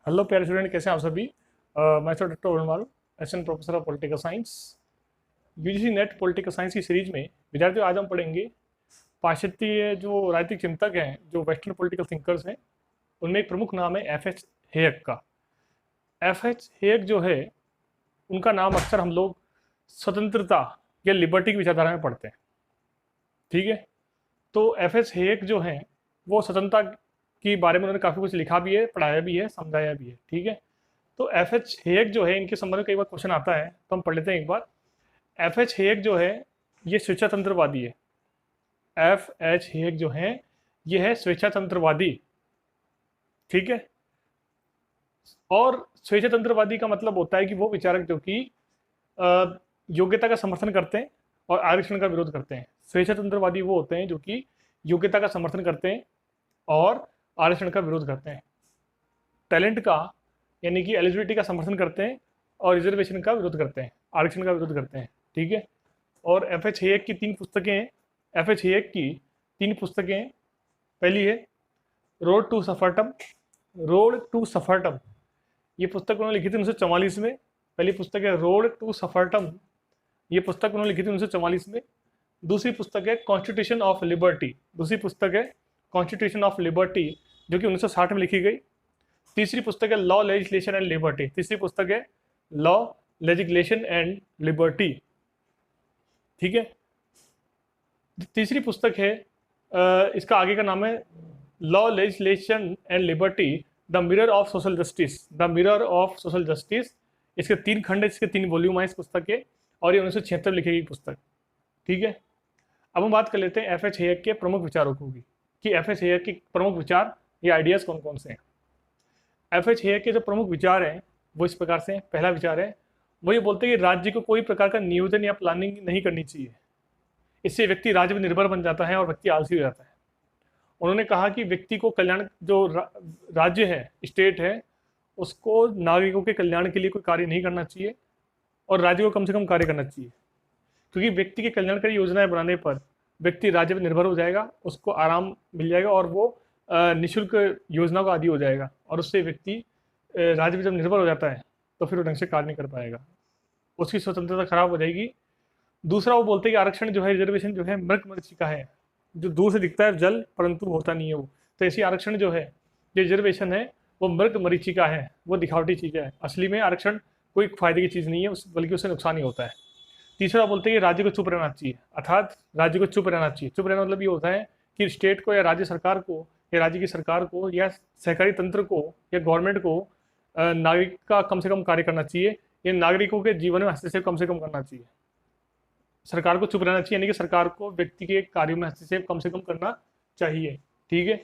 Hello प्यारे student, कैसे हैं आप सभी। मैं डॉक्टर वर्णमाल, assistant professor of political science, UGC NET political science की सीरीज में। विद्यार्थियों, आज हम पढ़ेंगे पाश्चात्य जो राजनीतिक चिंतक हैं, जो वेस्टर्न पॉलिटिकल थिंकर्स हैं, उनमें एक प्रमुख नाम है एफ.एच. हेयक का। एफ.एच. हेयक जो है, उनका नाम अक्सर हम लोग स्वतंत्रता या लिबर्टी की विचारधारा में पढ़ते हैं। ठीक है, तो एफ.एच. हेयक जो हैं, वो स्वतंत्रता के बारे में उन्होंने काफ़ी कुछ लिखा भी है, पढ़ाया भी है, समझाया भी है। ठीक है, तो एफ.एच. हेयक जो है, इनके संबंध में कई बार क्वेश्चन आता है, तो हम पढ़ लेते हैं एक बार। एफ.एच. हेयक जो है, ये स्वेच्छातंत्रवादी है। एफ.एच. हेयक जो है, ये है स्वेच्छातंत्रवादी। ठीक है, और स्वेच्छातंत्रवादी का मतलब होता है कि वो विचारक जो कि योग्यता का समर्थन करते हैं और आरक्षण का विरोध करते हैं। स्वेच्छातंत्रवादी वो होते हैं जो कि योग्यता का समर्थन करते हैं और आरक्षण का विरोध करते हैं। टैलेंट का यानी कि एलिजिबिलिटी का समर्थन करते हैं और रिजर्वेशन का विरोध करते हैं, आरक्षण का विरोध करते हैं। ठीक है, और एफ.एच. हेयक की 3 पुस्तकें हैं। एफ.एच. हेयक की 3 पुस्तकें हैं। पहली है रोड टू सफरटम। रोड टू सफरटम, ये पुस्तक उन्होंने लिखी थी 1944 में। पहली पुस्तक है रोड टू सफरटम, ये पुस्तक उन्होंने लिखी थी 1944 में। दूसरी पुस्तक है कॉन्स्टिट्यूशन ऑफ लिबर्टी। दूसरी पुस्तक है कॉन्स्टिट्यूशन ऑफ लिबर्टी, जो कि 1960 में लिखी गई। तीसरी पुस्तक है लॉ लेजिस्लेशन एंड लिबर्टी। तीसरी पुस्तक है लॉ लेजिस्लेशन एंड लिबर्टी। ठीक है, तीसरी पुस्तक है इसका आगे का नाम है law legislation and liberty the mirror of social justice. The mirror of social justice, इसके 3 खंड, इसके 3 वॉल्यूम है इस पुस्तक के, और ये 1976 लिखी गई पुस्तक। ठीक है, अब हम बात कर लेते हैं एफ.एच. हेयक के प्रमुख विचारों की, कि एफ.एच. हेयक के प्रमुख विचार या आइडियाज कौन कौन से हैं। एफ.एच. हेयक के जो प्रमुख विचार हैं वो इस प्रकार से हैं। पहला विचार है, वो ये बोलते हैं कि राज्य को कोई प्रकार का नियोजन या प्लानिंग नहीं करनी चाहिए। इससे व्यक्ति राज्य में निर्भर बन जाता है और व्यक्ति आलसी हो जाता है। उन्होंने कहा कि व्यक्ति को कल्याण, जो राज्य है, स्टेट है, उसको नागरिकों के कल्याण के लिए कोई कार्य नहीं करना चाहिए और राज्य को कम से कम कार्य करना चाहिए, क्योंकि व्यक्ति के कल्याणकारी योजनाएं बनाने पर व्यक्ति राज्य पर निर्भर हो जाएगा, उसको आराम मिल जाएगा और वो निःशुल्क योजना का आदी हो जाएगा, और उससे व्यक्ति राज्य पर जब निर्भर हो जाता है तो फिर वो ढंग से कार्य नहीं कर पाएगा, उसकी स्वतंत्रता खराब हो जाएगी। दूसरा, वो बोलते हैं कि आरक्षण जो है, रिजर्वेशन जो है, मृग मरीचिका है, जो दूर से दिखता है जल परंतु होता नहीं है वो। तो ऐसी आरक्षण जो है, जो रिजर्वेशन है, वो मृग मरीचिका है, वो दिखावटी चीज़ है। असली में आरक्षण कोई फायदे की चीज़ नहीं है, बल्कि उससे नुकसान ही होता है। तीसरा, बोलते हैं कि राज्य को चुप रहना चाहिए, अर्थात राज्य को चुप रहना चाहिए। चुप रहना मतलब ये होता है कि स्टेट को या राज्य सरकार को या राज्य की सरकार को या सहकारी तंत्र को या गवर्नमेंट को नागरिक का कम से कम कार्य करना चाहिए, या नागरिकों के जीवन में हस्तक्षेप कम से कम करना चाहिए। सरकार को चुप रहना चाहिए, यानी कि सरकार को व्यक्ति के कार्यों में हस्तक्षेप कम से कम करना चाहिए। ठीक है,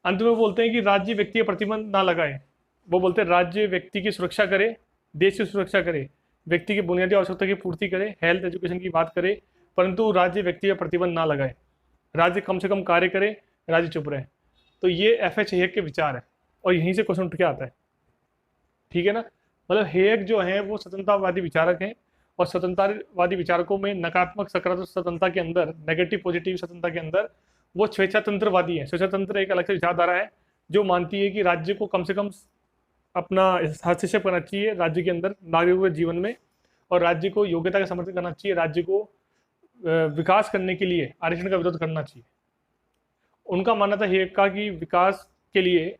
अंत में बोलते हैं कि राज्य व्यक्ति पर प्रतिबंध ना लगाए। वो बोलते हैं राज्य व्यक्ति की सुरक्षा करे, देश की सुरक्षा करे, व्यक्ति की बुनियादी आवश्यकता की पूर्ति करे, हेल्थ एजुकेशन की बात करे, परंतु राज्य व्यक्ति पर प्रतिबंध ना लगाए। राज्य कम से कम कार्य करे, राज्य चुप रहे। तो ये एफ.एच. हेयक के विचार है, और यहीं से क्वेश्चन उठ के आता है। ठीक है ना, मतलब हेयक जो है वो स्वतंत्रतावादी विचारक हैं, और स्वतंत्रतावादी विचारकों में नकारात्मक सकारात्मक स्वतंत्रता के अंदर, नेगेटिव पॉजिटिव स्वतंत्रता के अंदर वो स्वेच्छातंत्रवादी है। स्वेच्छातंत्र एक अलग से विचारधारा है जो मानती है कि राज्य को कम से कम अपना हस्तक्षेप करना चाहिए राज्य के अंदर नागरिकों के जीवन में, और राज्य को योग्यता का समर्थन करना चाहिए, राज्य को विकास करने के लिए आरक्षण का विरोध करना चाहिए। उनका मानना था हेयक का कि विकास के लिए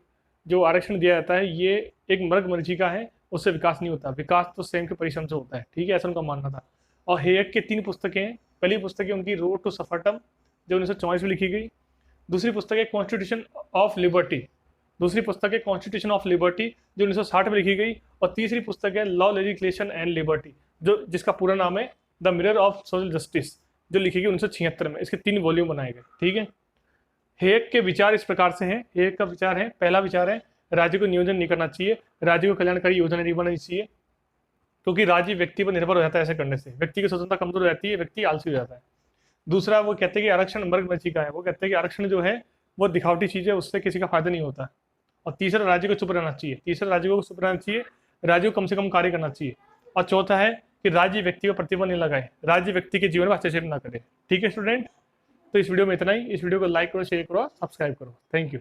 जो आरक्षण दिया जाता है ये एक मृग मरीचिका है, उससे विकास नहीं होता, विकास तो स्वयं के परिश्रम से होता है। ठीक है, ऐसा उनका मानना था। और हेयक के 3 पुस्तकें हैं। पहली पुस्तक है उनकी रोड टू सफरटम, जो 1944 में लिखी गई। दूसरी पुस्तक है कॉन्स्टिट्यूशन ऑफ लिबर्टी। दूसरी पुस्तक है कॉन्स्टिट्यूशन ऑफ लिबर्टी, जो 1960 में लिखी गई। और तीसरी पुस्तक है लॉ लेजिस्लेशन एंड लिबर्टी, जो जिसका पूरा नाम है the mirror of social justice, जो लिखी गई 1976 में। इसके 3 वॉल्यूम बनाए गए। ठीक है, हेयक के विचार इस प्रकार से हैं। हेयक का विचार है, पहला विचार है राज्य को नियोजन नहीं करना चाहिए, राज्य को कल्याणकारी योजना नहीं बनानी चाहिए, क्योंकि राज्य व्यक्ति पर निर्भर हो जाता है। ऐसे करने से व्यक्ति की स्वतंत्रता कमजोर हो जाती है, व्यक्ति आलसी हो जाता है। दूसरा, वो कहते हैं कि आरक्षण मृग मरीचिका है। वो कहते हैं कि आरक्षण जो है वो दिखावटी चीज़ है, उससे किसी का फायदा नहीं होता। और तीसरा, राज्य को चुप रहना चाहिए। तीसरा, राज्य को चुप रहना चाहिए, राज्य को कम से कम कार्य करना चाहिए। और चौथा है कि राज्य व्यक्ति को प्रतिबंध नहीं लगाए, राज्य व्यक्ति के जीवन में हस्तक्षेप ना करे। ठीक है स्टूडेंट, तो इस वीडियो में इतना ही। इस वीडियो को लाइक करो, शेयर करो, सब्सक्राइब करो। Thank you.